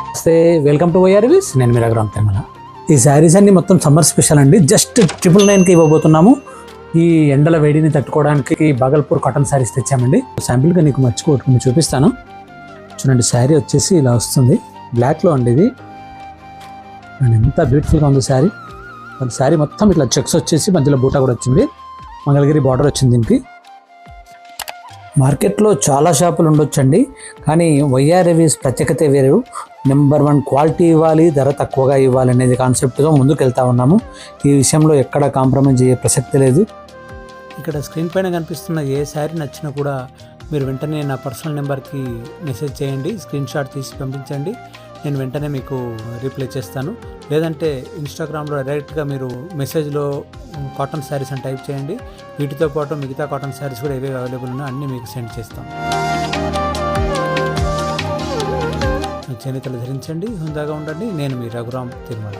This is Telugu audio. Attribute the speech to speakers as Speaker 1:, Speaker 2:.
Speaker 1: నమస్తే, వెల్కమ్ టు వైఆర్వీస్. నేను మీ రఘురామ్ తిరుమల. ఈ శారీస్ అన్ని మొత్తం సమ్మర్ స్పెషల్ అండి. జస్ట్ 999కి ఇవ్వబోతున్నాము. ఈ ఎండల వేడిని తట్టుకోవడానికి బాగల్పూర్ కాటన్ శారీస్ తెచ్చామండి. శాంపిల్గా నీకు మర్చిపోట్టుకుని చూపిస్తాను. చూడండి, శారీ వచ్చేసి ఇలా వస్తుంది, బ్లాక్లో అండి. ఇది ఎంత బ్యూటిఫుల్గా ఉంది శారీ. శారీ మొత్తం ఇట్లా చెక్స్ వచ్చేసి మధ్యలో బూటా కూడా వచ్చింది, మంగళగిరి బార్డర్ వచ్చింది దీనికి. మార్కెట్లో చాలా షాపులు ఉండొచ్చండి, కానీ వైఆర్వీస్ ప్రత్యేకత వేరు. నెంబర్ 1 క్వాలిటీ ఇవ్వాలి, ధర తక్కువగా ఇవ్వాలి అనేది కాన్సెప్ట్గా ముందుకు వెళ్తూ ఉన్నాము. ఈ విషయంలో ఎక్కడ కాంప్రమైజ్ అయ్యే ప్రసక్తి లేదు. ఇక్కడ స్క్రీన్ పైన కనిపిస్తున్న ఏ శారీ నచ్చినా కూడా మీరు వెంటనే నా పర్సనల్ నెంబర్కి మెసేజ్ చేయండి, స్క్రీన్ షాట్ తీసి పంపించండి. నేను వెంటనే మీకు రిప్లై చేస్తాను. లేదంటే ఇన్స్టాగ్రామ్లో డైరెక్ట్గా మీరు మెసేజ్లో కాటన్ శారీస్ అని టైప్ చేయండి. వీటితో పాటు మిగతా కాటన్ శారీస్ కూడా ఏవేవి అవైలబుల్ ఉన్నాయో అన్నీ మీకు సెండ్ చేస్తాం. చేనేతలు ధరించండి, హుందాగా ఉండండి. నేను మీ రఘురామ్ తిరుమల.